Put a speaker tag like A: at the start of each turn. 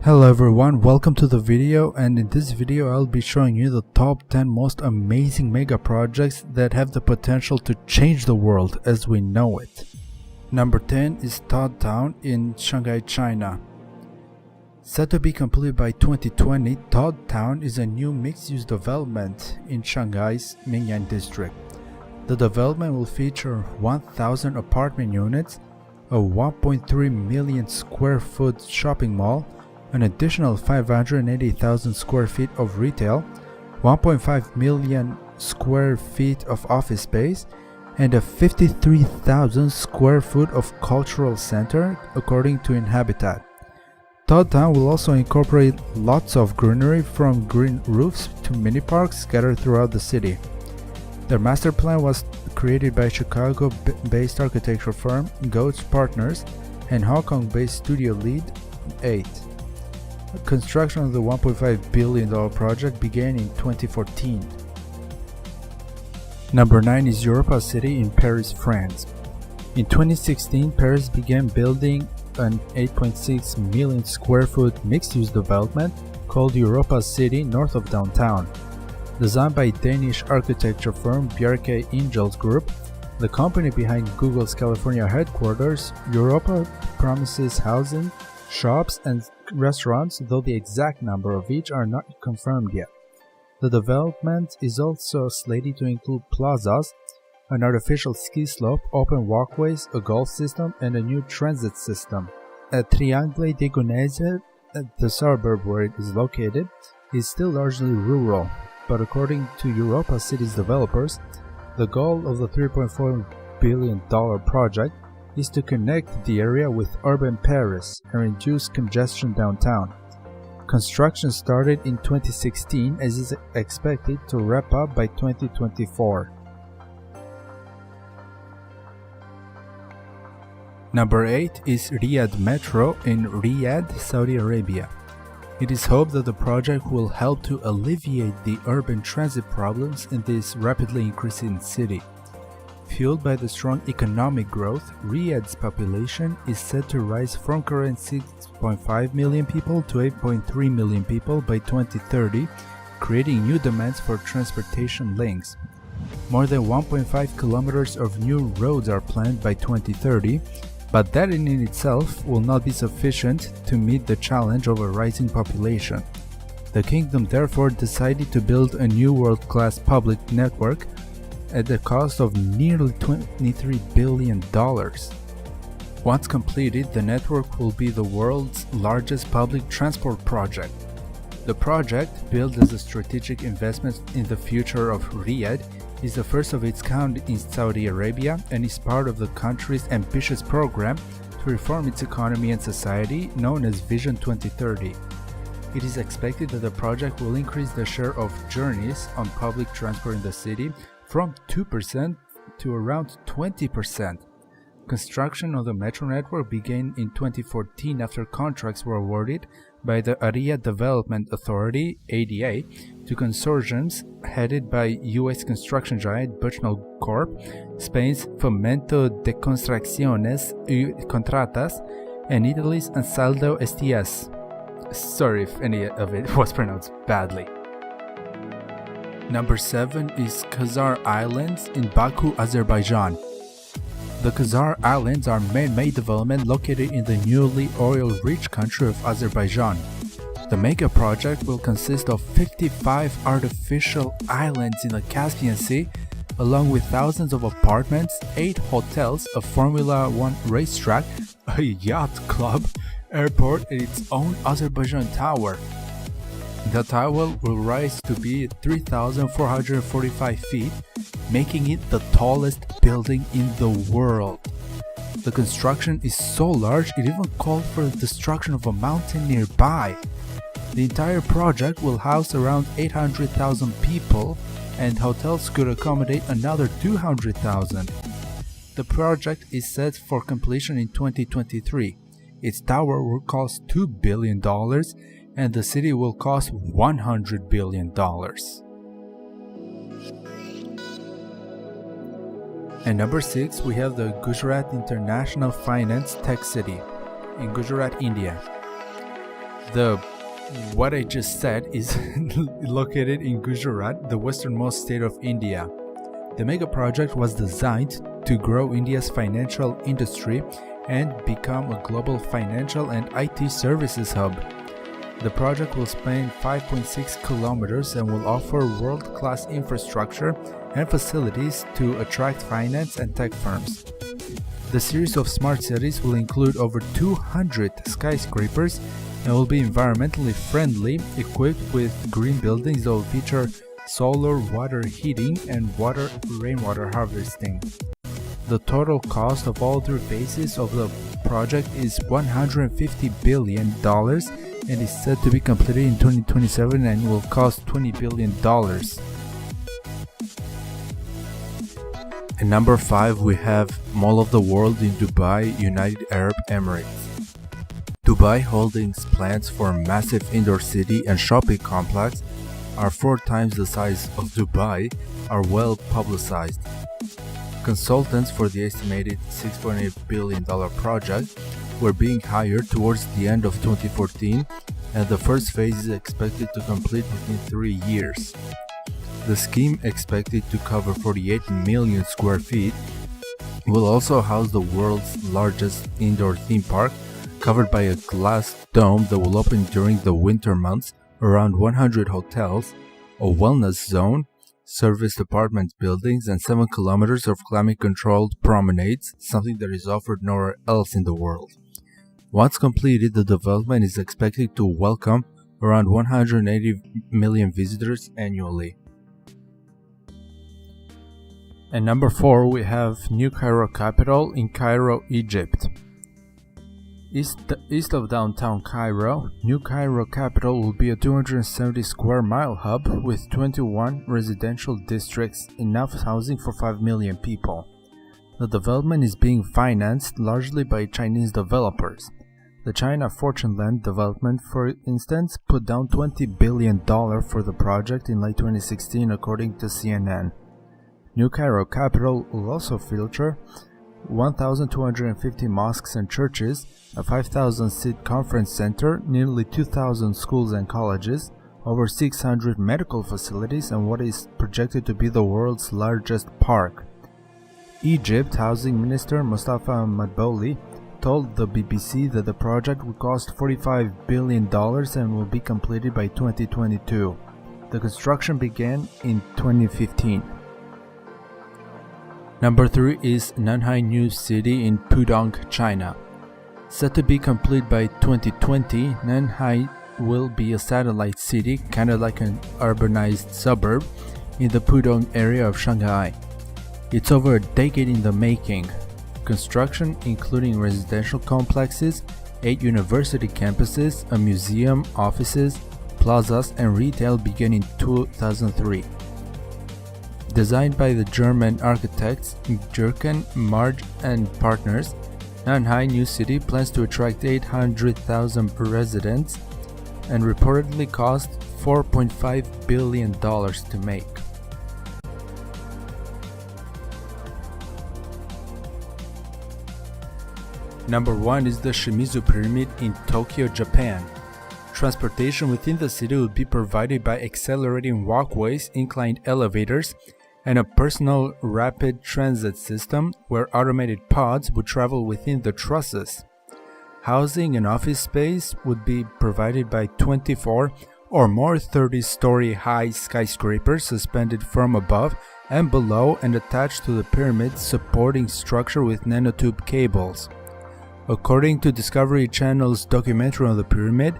A: Hello everyone, welcome to the video, and in this video I'll be showing you the top 10 most amazing mega projects that have the potential to change the world as we know it. Number 10 is Todtown in Shanghai, China. Set to be completed by 2020, Todtown is a new mixed-use development in Shanghai's Mingyan district. The development will feature 1,000 apartment units, a 1.3 million square foot shopping mall, an additional 580,000 square feet of retail, 1.5 million square feet of office space, and a 53,000 square foot of cultural center, according to Inhabitat. Todtown will also incorporate lots of greenery, from green roofs to mini parks scattered throughout the city. Their master plan was created by Chicago-based architecture firm Ghost Partners and Hong Kong-based studio Lead 8. Construction of the $1.5 billion project began in 2014. Number 9 is Europa City in Paris, France. In 2016, Paris began building an 8.6 million square foot mixed-use development called Europa City north of downtown. Designed by Danish architecture firm Bjarke Ingels Group, the company behind Google's California headquarters, Europa promises housing, shops, and restaurants, though the exact number of each are not confirmed yet. The development is also slated to include plazas, an artificial ski slope, open walkways, a golf system, and a new transit system. At Triangle de Gonesse, the suburb where it is located, is still largely rural, but according to Europa City's developers, the goal of the $3.4 billion project is to connect the area with urban Paris and reduce congestion downtown. Construction started in 2016 and is expected to wrap up by 2024. Number 8 is Riyadh Metro in Riyadh, Saudi Arabia. It is hoped that the project will help to alleviate the urban transit problems in this rapidly increasing city. Fueled by the strong economic growth, Riyadh's population is set to rise from current 6.5 million people to 8.3 million people by 2030, creating new demands for transportation links. More than 1.5 kilometers of new roads are planned by 2030, but that in itself will not be sufficient to meet the challenge of a rising population. The kingdom therefore decided to build a new world-class public network at the cost of nearly $23 billion. Once completed, the network will be the world's largest public transport project. The project, billed as a strategic investment in the future of Riyadh, is the first of its kind in Saudi Arabia and is part of the country's ambitious program to reform its economy and society, known as Vision 2030. It is expected that the project will increase the share of journeys on public transport in the city from 2% to around 20%. Construction of the metro network began in 2014 after contracts were awarded by the Area Development Authority (ADA) to consortiums headed by U.S. construction giant Bushnell Corp, Spain's Fomento de Construcciones y Contratas, and Italy's Ansaldo STS. Sorry if any of it was pronounced badly. Number 7 is Khazar Islands in Baku, Azerbaijan. The Khazar Islands are man-made development located in the newly oil-rich country of Azerbaijan. The mega project will consist of 55 artificial islands in the Caspian Sea, along with thousands of apartments, 8 hotels, a Formula One racetrack, a yacht club, airport, and its own Azerbaijan Tower. The tower will rise to be 3,445 feet, making it the tallest building in the world. The construction is so large it even called for the destruction of a mountain nearby. The entire project will house around 800,000 people, and hotels could accommodate another 200,000. The project is set for completion in 2023. Its tower will cost $2 billion, and the city will cost $100 billion. And number 6, we have the Gujarat International Finance Tec-City in Gujarat, India. What I just said is located in Gujarat, the westernmost state of India. The mega project was designed to grow India's financial industry and become a global financial and IT services hub. The project will span 5.6 kilometers and will offer world-class infrastructure and facilities to attract finance and tech firms. The series of smart cities will include over 200 skyscrapers and will be environmentally friendly, equipped with green buildings that will feature solar water heating and rainwater harvesting. The total cost of all three phases of the project is $150 billion and is set to be completed in 2027 and will cost $20 billion. At number 5, we have Mall of the World in Dubai, United Arab Emirates. Dubai Holdings' plans for a massive indoor city and shopping complex are 4 times the size of Dubai are well publicized. Consultants for the estimated $6.8 billion project were being hired towards the end of 2014, and the first phase is expected to complete within 3 years. The scheme, expected to cover 48 million square feet, will also house the world's largest indoor theme park, covered by a glass dome that will open during the winter months, around 100 hotels, a wellness zone, serviced apartment buildings, and 7 kilometers of climate-controlled promenades, something that is offered nowhere else in the world. Once completed, the development is expected to welcome around 180 million visitors annually. At number 4, we have New Cairo Capital in Cairo, Egypt. East of downtown Cairo, New Cairo Capital will be a 270 square mile hub with 21 residential districts, enough housing for 5 million people. The development is being financed largely by Chinese developers. The China Fortune Land Development, for instance, put down $20 billion for the project in late 2016, according to CNN. New Cairo Capital will also feature 1,250 mosques and churches, a 5,000-seat conference center, nearly 2,000 schools and colleges, over 600 medical facilities, and what is projected to be the world's largest park. Egypt Housing Minister Mustafa Madbouli told the BBC that the project would cost $45 billion and will be completed by 2022. The construction began in 2015. Number 3 is Nanhui New City in Pudong, China. Set to be complete by 2020, Nanhui will be a satellite city, kind of like an urbanized suburb, in the Pudong area of Shanghai. It's over a decade in the making. Construction, including residential complexes, 8 university campuses, a museum, offices, plazas, and retail, began in 2003. Designed by the German architects Jürgen Marge and Partners, Nanhui New City plans to attract 800,000 residents and reportedly cost $4.5 billion to make. Number 1 is the Shimizu Pyramid in Tokyo, Japan. Transportation within the city will be provided by accelerating walkways, inclined elevators, and a personal rapid transit system where automated pods would travel within the trusses. Housing and office space would be provided by 24 or more 30-story high skyscrapers suspended from above and below and attached to the pyramid's supporting structure with nanotube cables. According to Discovery Channel's documentary on the pyramid,